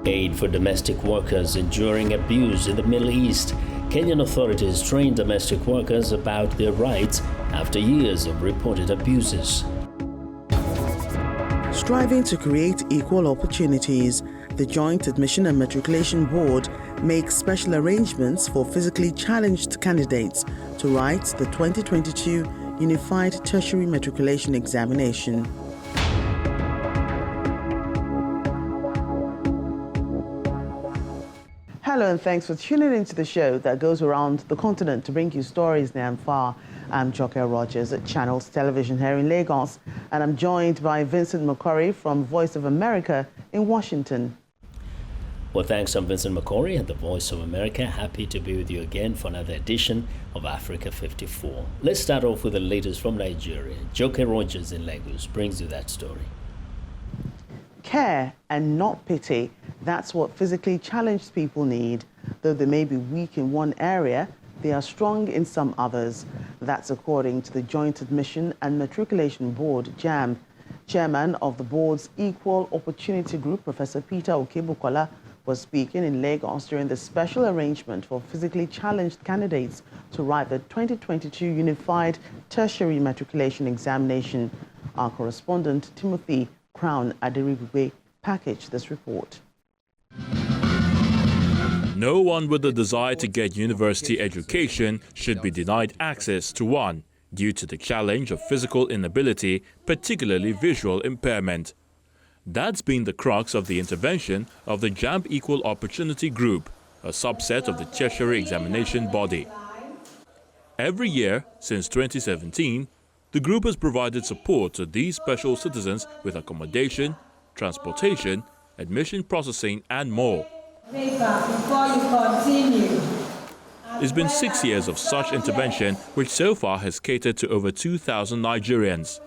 Aid for domestic workers enduring abuse in the Middle East. Kenyan authorities train domestic workers about their rights after years of reported abuses. Striving to create equal opportunities, the Joint Admission and Matriculation Board makes special arrangements for physically challenged candidates to write the 2022 Unified Tertiary Matriculation Examination. Hello and thanks for tuning into the show that goes around the continent to bring you stories near and far. I'm Joke Rogers at Channels Television here in Lagos, and I'm joined by Vincent McCurry from Voice of America in Washington. Well, thanks. I'm Vincent McCurry at the Voice of America. Happy to be with you again for another edition of Africa 54. Let's start off with the latest from Nigeria. Joke Rogers in Lagos brings you that story. Care and not pity. That's what physically challenged people need. Though they may be weak in one area, they are strong in some others. That's according to the Joint Admission and Matriculation Board, JAMB. Chairman of the board's Equal Opportunity Group, Professor Peter Okebukola, was speaking in Lagos during the special arrangement for physically challenged candidates to write the 2022 Unified Tertiary Matriculation Examination. Our correspondent, Timothy Crown Aderibube, packaged this report. No one with the desire to get university education should be denied access to one due to the challenge of physical inability, particularly visual impairment. That's been the crux of the intervention of the JAMB Equal Opportunity Group, a subset of the tertiary examination body. Every year since 2017, the group has provided support to these special citizens with accommodation, transportation, admission processing, and more. Before you continue. It's been 6 years of such intervention, which so far has catered to over 2,000 Nigerians.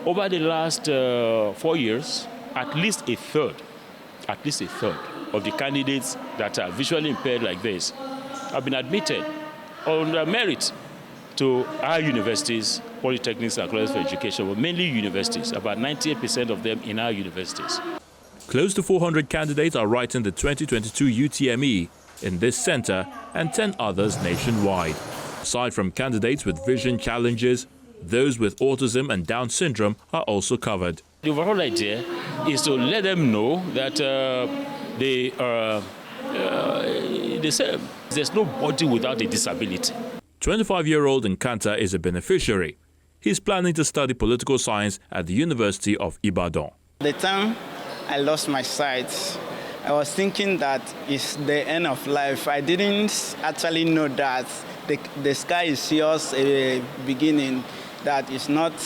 Over the last 4 years, at least a third of the candidates that are visually impaired like this have been admitted on merit to our universities, polytechnics and colleges for education, but mainly universities, about 98% of them in our universities. Close to 400 candidates are writing the 2022 UTME in this center and 10 others nationwide. Aside from candidates with vision challenges, those with autism and Down syndrome are also covered. The overall idea is to let them know that they are the same. There's nobody without a disability. 25-year-old Nkanta is a beneficiary. He's planning to study political science at the University of Ibadan. The time I lost my sight, I was thinking that it's the end of life. I didn't actually know that the sky is just a beginning, that it's not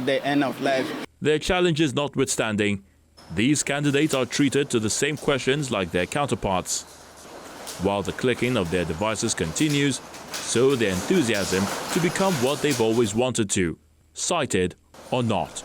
the end of life. Their challenges notwithstanding, these candidates are treated to the same questions like their counterparts. While the clicking of their devices continues, so their enthusiasm to become what they've always wanted to, sighted or not.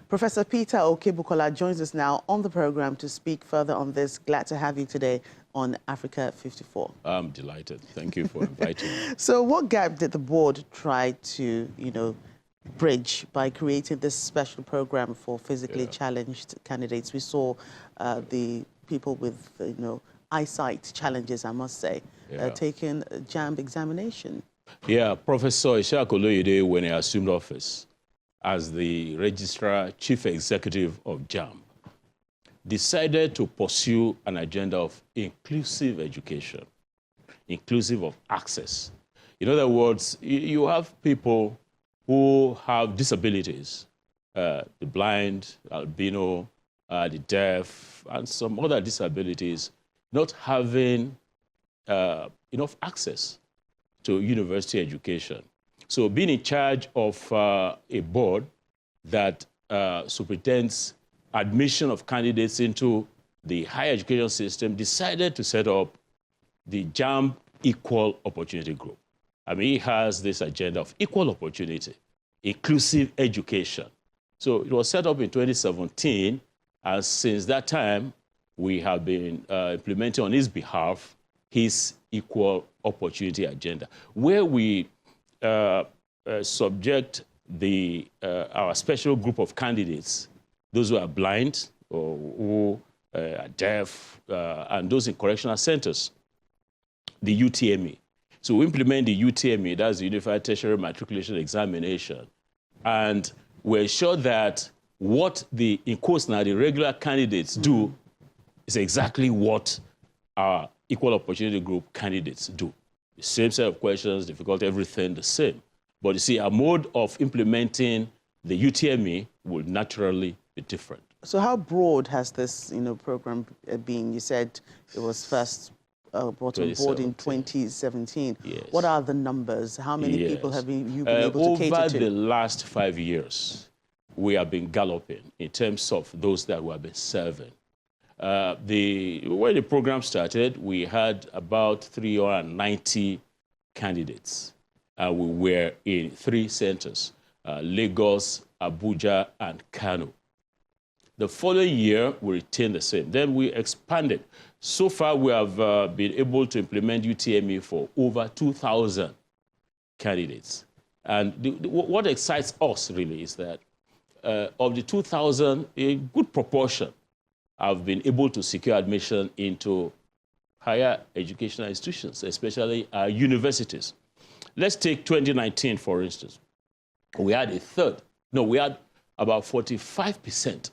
Professor Peter Okebukola joins us now on the program to speak further on this. Glad to have you today on Africa 54. I'm delighted. Thank you for inviting me. So what gap did the board try to, bridge by creating this special program for physically challenged candidates? We saw the people with, eyesight challenges, I must say, taking a JAMB examination. Yeah, Professor Ishaq Oloyede, when he assumed office as the Registrar Chief Executive of JAMB, decided to pursue an agenda of inclusive education, inclusive of access. In other words, you have people who have disabilities, the blind, albino, the deaf, and some other disabilities, not having enough access to university education. So being in charge of a board that superintends admission of candidates into the higher education system, decided to set up the JAMB Equal Opportunity Group. I mean, he has this agenda of equal opportunity, inclusive education. So it was set up in 2017, and since that time, we have been implementing on his behalf his equal opportunity agenda, where we subject our special group of candidates those who are blind or who are deaf, and those in correctional centers, the UTME. So we implement the UTME, that's the Unified Tertiary Matriculation Examination, and we ensure that what the, in quotes now, the regular candidates do is exactly what our equal opportunity group candidates do. The same set of questions, difficulty, everything the same. But you see, our mode of implementing the UTME will naturally be different. So how broad has this, program been? You said it was first brought on board in 2017. Yes. What are the numbers? How many people have you been able to cater to? Over the last 5 years, we have been galloping in terms of those that we have been serving. When the program started, we had about 390 candidates. We were in 3 centers, Lagos, Abuja, and Kano. The following year, we retained the same. Then we expanded. So far, we have been able to implement UTME for over 2,000 candidates. And what excites us, really, is that of the 2,000, a good proportion have been able to secure admission into higher educational institutions, especially universities. Let's take 2019, for instance. We had about 45%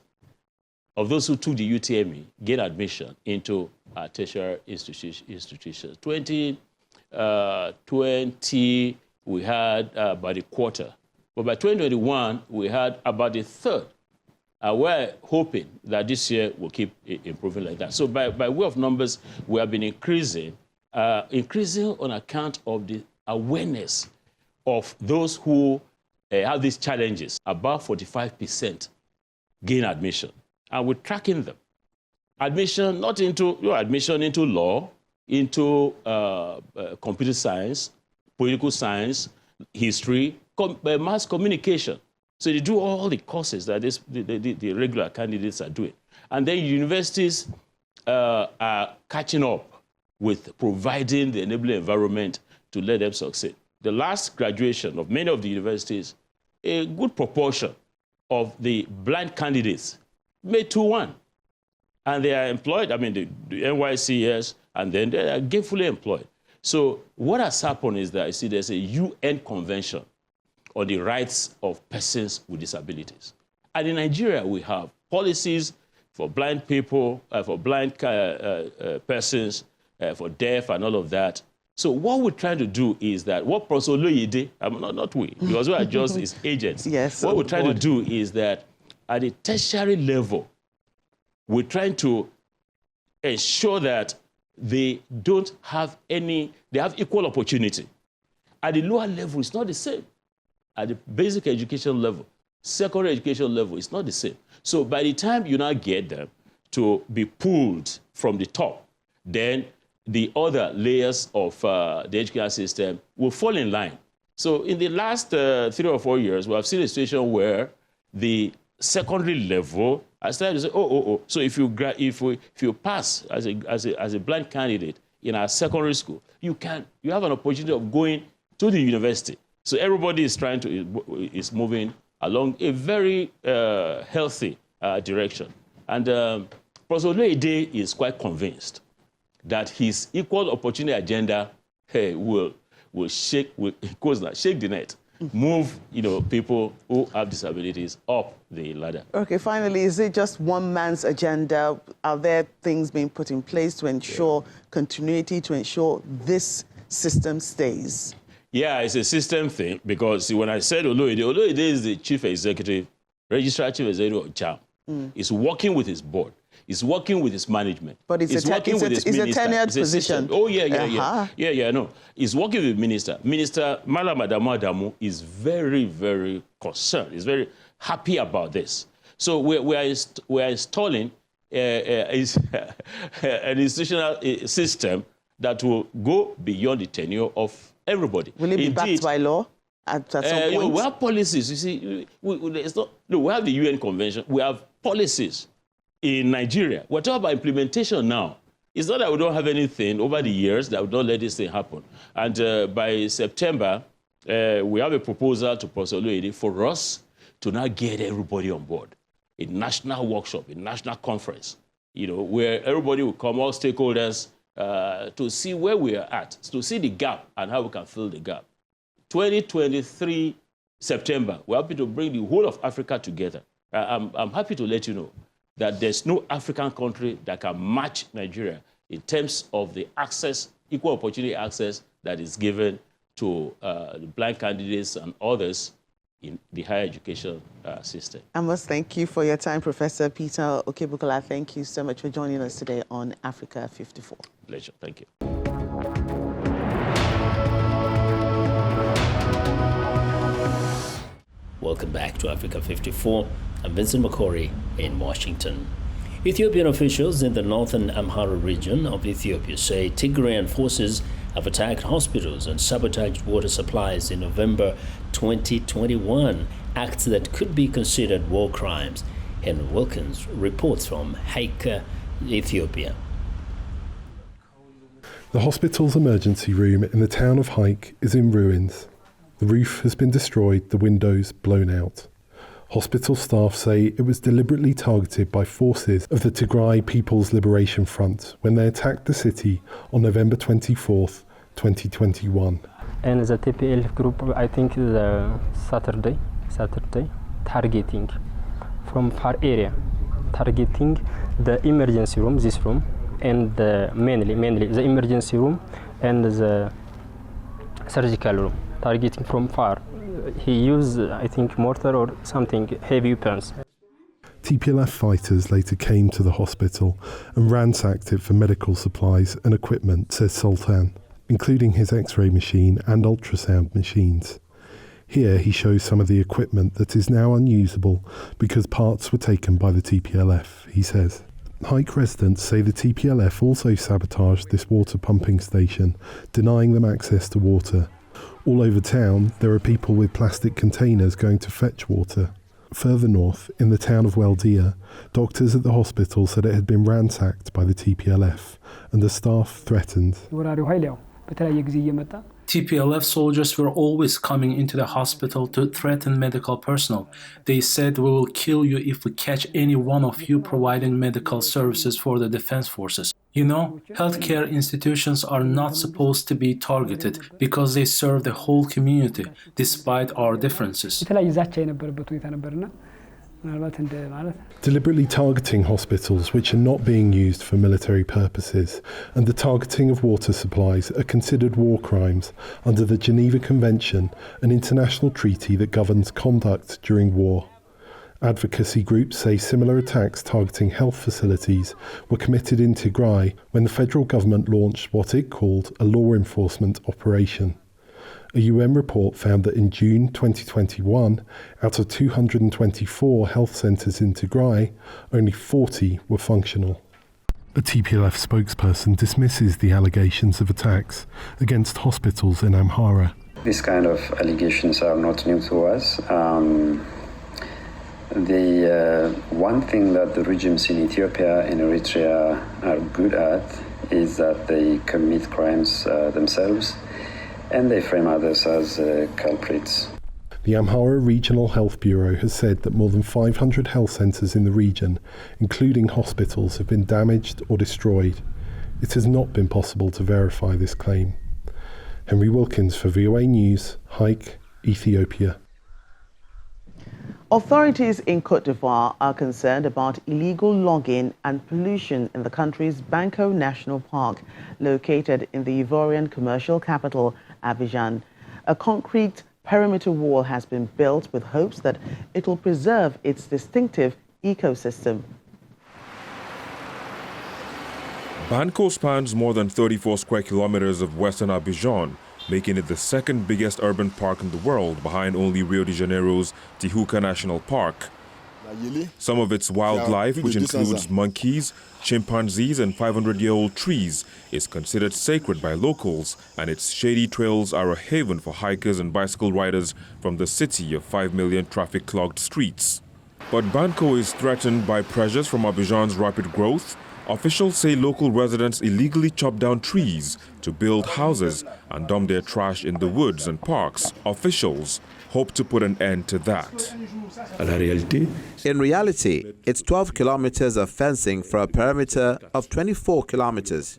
of those who took the UTME gained admission into tertiary institutions. 2020, we had about a quarter. But by 2021, we had about a third. We're hoping that this year will keep improving like that. So by way of numbers, we have been increasing on account of the awareness of those who have these challenges. About 45% gain admission. And we're tracking them. Admission not into admission into law, into computer science, political science, history, mass communication. So they do all the courses that the regular candidates are doing. And then universities are catching up with providing the enabling environment to let them succeed. The last graduation of many of the universities, a good proportion of the blind candidates made 2-1. And they are employed, I mean, the NYCS, and then they are gainfully employed. So what has happened is that, you see, there's a UN convention on the rights of persons with disabilities. And in Nigeria, we have policies for blind people, for blind persons, for deaf and all of that. So what we're trying to do is that, what Professor Oloyede, not we, because we are just his agents. Yes, what we're trying to do is that at the tertiary level, we're trying to ensure that they don't have they have equal opportunity. At the lower level, it's not the same. At the basic education level, secondary education level, it's not the same. So by the time you now get them to be pulled from the top, then the other layers of the education system will fall in line. So in the last 3 or 4 years, we have seen a situation where the secondary level has started to say, so if you pass as a blind candidate in our secondary school, you have an opportunity of going to the university. So everybody is is moving along a very healthy direction. And Professor Oloyede is quite convinced that his equal opportunity agenda will shake the net, move people who have disabilities up the ladder. Okay, finally, is it just one man's agenda? Are there things being put in place to ensure continuity, to ensure this system stays? Yeah, it's a system thing, because when I said Oloyede is the registrar chief executive of JAMB. He's working with his board. He's working with his management. But it's a tenured position. Oh, yeah, no. He's working with the minister. Minister Malam Adamu Adamu is very, very concerned. He's very happy about this. So we are installing an institutional system that will go beyond the tenure of everybody. Will it be backed by law at some point? We have policies. You see, we have the UN Convention. We have policies in Nigeria. We're talking about implementation now. It's not that we don't have anything over the years that would not let this thing happen. And by September, we have a proposal to Professor Oloyede for us to now get everybody on board. a national workshop, a national conference, where everybody will come, all stakeholders, to see where we are at, to see the gap and how we can fill the gap. 2023 September, we're happy to bring the whole of Africa together. I'm happy to let you know that there's no African country that can match Nigeria in terms of the access, equal opportunity access that is given to the blind candidates and others in the higher education system. I must thank you for your time, Professor Peter Okebukola. Thank you so much for joining us today on Africa 54. Pleasure. Thank you. Welcome back to Africa 54. I'm Vincent Makori in Washington. Ethiopian officials in the northern Amhara region of Ethiopia say Tigrayan forces have attacked hospitals and sabotaged water supplies in November 2021, acts that could be considered war crimes. Henry Wilkins reports from Haika, Ethiopia. The hospital's emergency room in the town of Haik is in ruins. The roof has been destroyed, the windows blown out. Hospital staff say it was deliberately targeted by forces of the Tigray People's Liberation Front when they attacked the city on November 24th, 2021. And the TPLF group, I think the Saturday, targeting from far area, targeting the emergency room, this room, and mainly the emergency room and the surgical room, targeting from far. He used, I think, mortar or something, heavy weapons. TPLF fighters later came to the hospital and ransacked it for medical supplies and equipment, says Sultan, including his X-ray machine and ultrasound machines. Here he shows some of the equipment that is now unusable because parts were taken by the TPLF, he says. Haik residents say the TPLF also sabotaged this water pumping station, denying them access to water. All over town, there are people with plastic containers going to fetch water. Further north, in the town of Weldia, doctors at the hospital said it had been ransacked by the TPLF and the staff threatened. TPLF soldiers were always coming into the hospital to threaten medical personnel. They said, "We will kill you if we catch any one of you providing medical services for the defense forces." Healthcare institutions are not supposed to be targeted because they serve the whole community, despite our differences. Deliberately targeting hospitals which are not being used for military purposes and the targeting of water supplies are considered war crimes under the Geneva Convention, an international treaty that governs conduct during war. Advocacy groups say similar attacks targeting health facilities were committed in Tigray when the federal government launched what it called a law enforcement operation. A UN report found that in June 2021, out of 224 health centres in Tigray, only 40 were functional. A TPLF spokesperson dismisses the allegations of attacks against hospitals in Amhara. These kind of allegations are not new to us. The one thing that the regimes in Ethiopia and Eritrea are good at is that they commit crimes themselves and they frame others as culprits. The Amhara Regional Health Bureau has said that more than 500 health centres in the region, including hospitals, have been damaged or destroyed. It has not been possible to verify this claim. Henry Wilkins for VOA News, Haik, Ethiopia. Authorities in Côte d'Ivoire are concerned about illegal logging and pollution in the country's Banco National Park, located in the Ivorian commercial capital, Abidjan. A concrete perimeter wall has been built with hopes that it will preserve its distinctive ecosystem. Banco spans more than 34 square kilometers of western Abidjan, making it the second biggest urban park in the world behind only Rio de Janeiro's Tijuca National Park. Some of its wildlife, which includes monkeys, chimpanzees and 500-year-old trees, is considered sacred by locals, and its shady trails are a haven for hikers and bicycle riders from the city of 5 million traffic-clogged streets. But Banco is threatened by pressures from Abidjan's rapid growth. Officials say local residents illegally chop down trees to build houses and dump their trash in the woods and parks. Officials hope to put an end to that. In reality, it's 12 kilometers of fencing for a perimeter of 24 kilometers.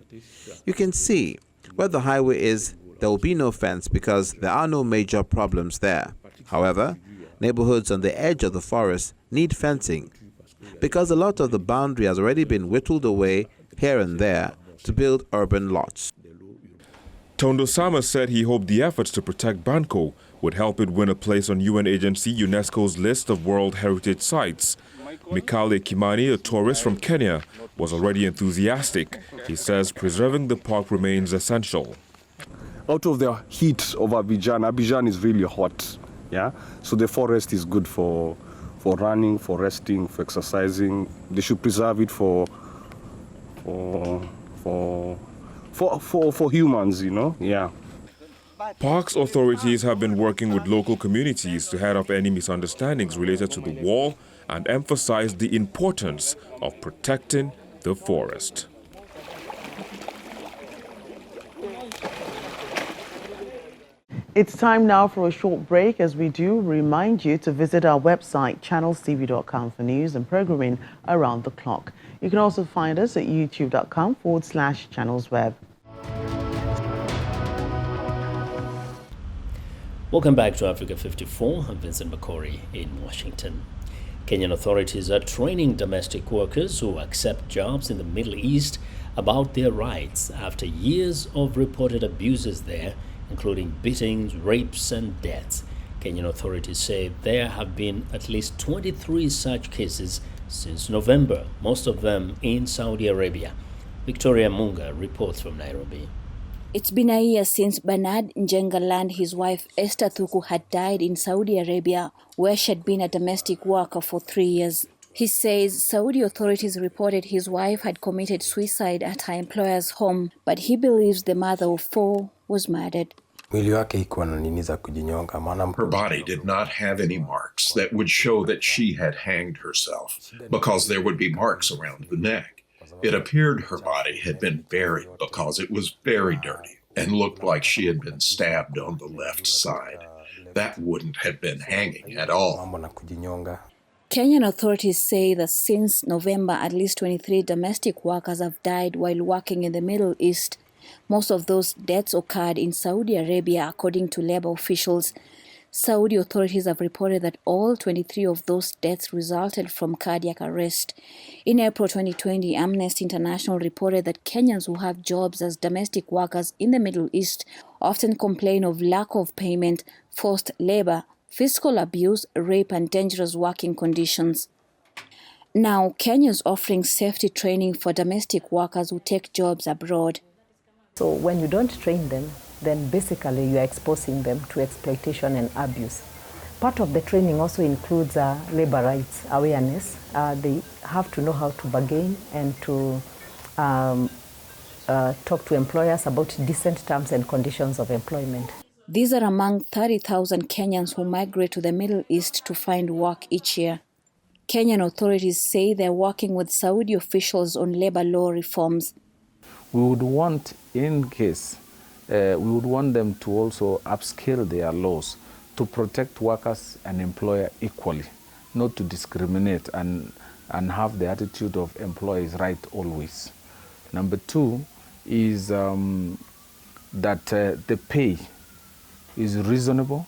You can see where the highway is, there will be no fence because there are no major problems there. However, neighborhoods on the edge of the forest need fencing because a lot of the boundary has already been whittled away here and there to build urban lots. Tondo Sama said he hoped the efforts to protect Banco would help it win a place on UN agency UNESCO's list of World Heritage Sites. Mikale Kimani, a tourist from Kenya, was already enthusiastic. He says preserving the park remains essential. Out of the heat of Abidjan is really hot, yeah? So the forest is good for running, for resting, for exercising. They should preserve it for humans, you know, yeah. Parks authorities have been working with local communities to head off any misunderstandings related to the wall and emphasize the importance of protecting the forest. It's time now for a short break. As we do, remind you to visit our website, channelstv.com, for news and programming around the clock. You can also find us at youtube.com/channelsweb. Welcome back to Africa 54. I'm Vincent McCory in Washington. Kenyan authorities are training domestic workers who accept jobs in the Middle East about their rights after years of reported abuses there, including beatings, rapes, and deaths. Kenyan authorities say there have been at least 23 such cases since November, most of them in Saudi Arabia. Victoria Munga reports from Nairobi. It's been a year since Bernard Njenga and his wife Esther Thuku had died in Saudi Arabia, where she had been a domestic worker for 3 years. He says Saudi authorities reported his wife had committed suicide at her employer's home, but he believes the mother of 4 was murdered. Her body did not have any marks that would show that she had hanged herself, because there would be marks around the neck. It appeared her body had been buried because it was very dirty and looked like she had been stabbed on the left side. That wouldn't have been hanging at all. Kenyan authorities say that since November, at least 23 domestic workers have died while working in the Middle East. Most of those deaths occurred in Saudi Arabia, according to labor officials. Saudi authorities have reported that all 23 of those deaths resulted from cardiac arrest. In April 2020, Amnesty International reported that Kenyans who have jobs as domestic workers in the Middle East often complain of lack of payment, forced labor, physical abuse, rape, and dangerous working conditions. Now, Kenya is offering safety training for domestic workers who take jobs abroad. So when you don't train them, then basically you are exposing them to exploitation and abuse. Part of the training also includes labor rights awareness. They have to know how to bargain and to talk to employers about decent terms and conditions of employment. These are among 30,000 Kenyans who migrate to the Middle East to find work each year. Kenyan authorities say they're working with Saudi officials on labor law reforms. We would want, in case, we would want them to also upscale their laws to protect workers and employer equally, not to discriminate and have the attitude of employees right always. Number 2 is that the pay is reasonable,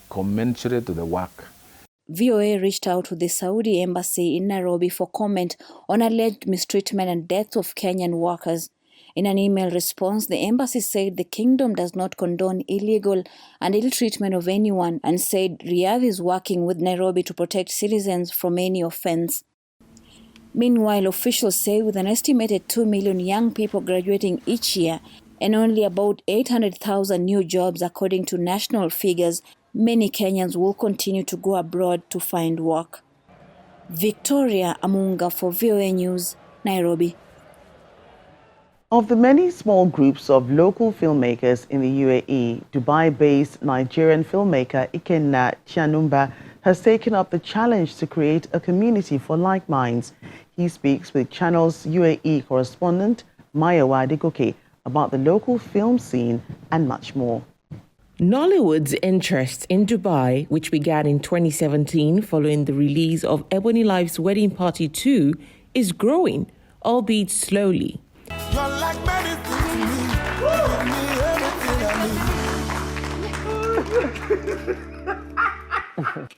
commensurate to the work. VOA reached out to the Saudi embassy in Nairobi for comment on alleged mistreatment and death of Kenyan workers. In an email response, the embassy said the kingdom does not condone illegal and ill treatment of anyone and said Riyadh is working with Nairobi to protect citizens from any offense. Meanwhile, officials say with an estimated 2 million young people graduating each year and only about 800,000 new jobs according to national figures, many Kenyans will continue to go abroad to find work. Victoria Amunga for VOA News, Nairobi. Of the many small groups of local filmmakers in the UAE, Dubai-based Nigerian filmmaker Ikenna Chianumba has taken up the challenge to create a community for like minds. He speaks with Channel's UAE correspondent Mayowa Adegoke about the local film scene and much more. Nollywood's interest in Dubai, which began in 2017 following the release of Ebony Life's Wedding Party 2, is growing, albeit slowly. You're like medicine to me. Give me everything I need.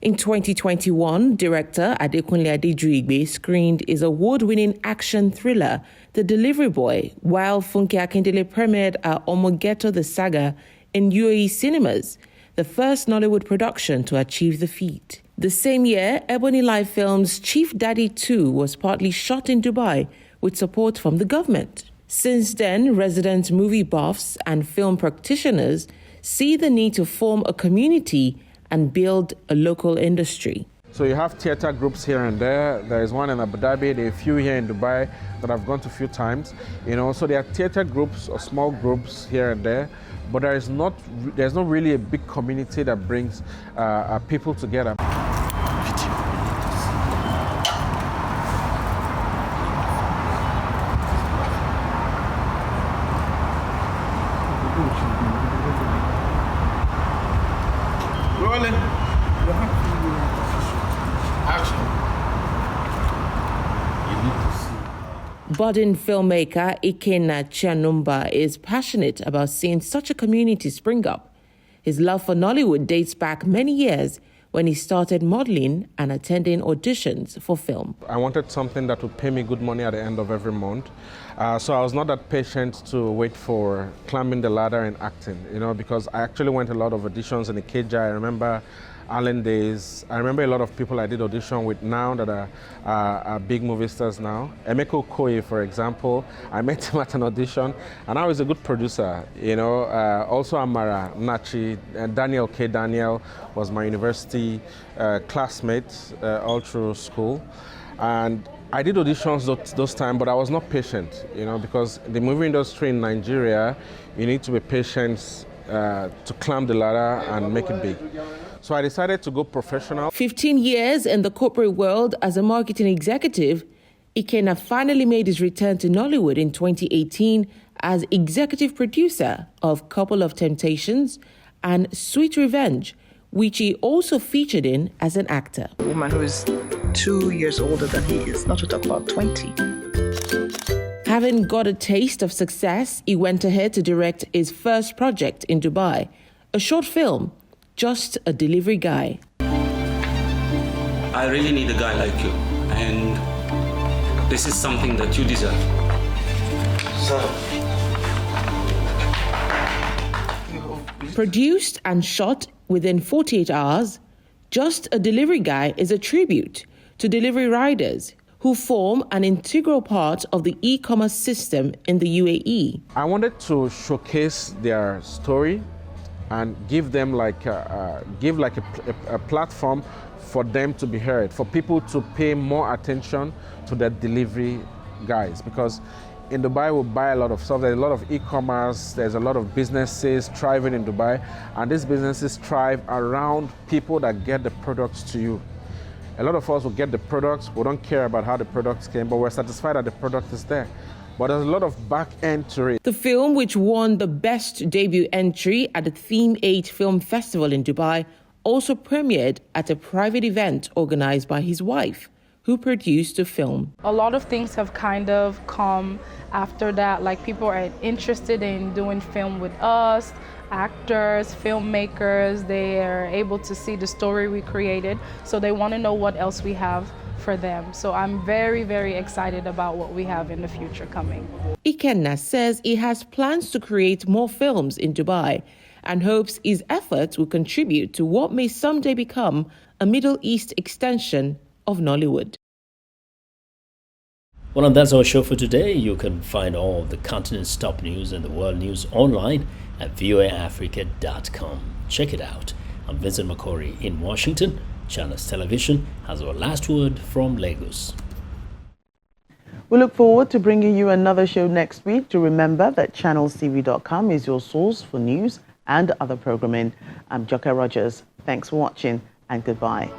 In 2021, director Adekunle Adejuigbe screened his award-winning action thriller, The Delivery Boy, while Funke Akindele premiered her Omogeto the Saga in UAE cinemas, the first Nollywood production to achieve the feat. The same year, Ebony Life Films' Chief Daddy 2 was partly shot in Dubai with support from the government. Since then, resident movie buffs and film practitioners see the need to form a community and build a local industry. So you have theater groups here and there. There is one in Abu Dhabi, there are a few here in Dubai that I've gone to a few times. So there are theater groups or small groups here and there, but there's not really a big community that brings people together. Budding filmmaker Ikenna Chianumba is passionate about seeing such a community spring up. His love for Nollywood dates back many years when he started modeling and attending auditions for film. I wanted something that would pay me good money at the end of every month. So I was not that patient to wait for climbing the ladder in acting, because I actually went a lot of auditions in the Ikeja. I remember Allen days. I remember a lot of people I did audition with now that are big movie stars now. Emeka Okoye, for example, I met him at an audition, and now he's a good producer. Also Amara Nachi, Daniel K. Daniel was my university classmate all through school, and I did auditions those times, but I was not patient, because the movie industry in Nigeria, you need to be patient to climb the ladder and make it big. So I decided to go professional. 15 years in the corporate world as a marketing executive, Ikenna finally made his return to Nollywood in 2018 as executive producer of Couple of Temptations and Sweet Revenge, which he also featured in as an actor. A woman who is 2 years older than he is, not to talk about 20. Having got a taste of success, he went ahead to direct his first project in Dubai, a short film, Just a Delivery Guy. I really need a guy like you, and this is something that you deserve. So. Produced and shot within 48 hours, Just a Delivery Guy is a tribute to delivery riders who form an integral part of the e-commerce system in the UAE. I wanted to showcase their story and give them a platform for them to be heard, for people to pay more attention to their delivery guys. Because in Dubai, we buy a lot of stuff. There's a lot of e-commerce. There's a lot of businesses thriving in Dubai. And these businesses thrive around people that get the products to you. A lot of us will get the products. We don't care about how the products came, but we're satisfied that the product is there. But there's a lot of back end to it. The film, which won the best debut entry at the Theme 8 Film Festival in Dubai, also premiered at a private event organized by his wife, who produced the film. A lot of things have kind of come after that, like people are interested in doing film with us, actors, filmmakers, they are able to see the story we created, so they want to know what else we have for them. So I'm very, very excited about what we have in the future coming. Ikenna says he has plans to create more films in Dubai and hopes his efforts will contribute to what may someday become a Middle East extension of Nollywood. Well, and that's our show for today. You can find all of the continent's top news and the world news online at voaafrica.com. Check it out. I'm Vincent McCory in Washington. Channels Television has our last word from Lagos. We look forward to bringing you another show next week. To remember that channelstv.com is your source for news and other programming. I'm Joke Rogers. Thanks for watching and goodbye.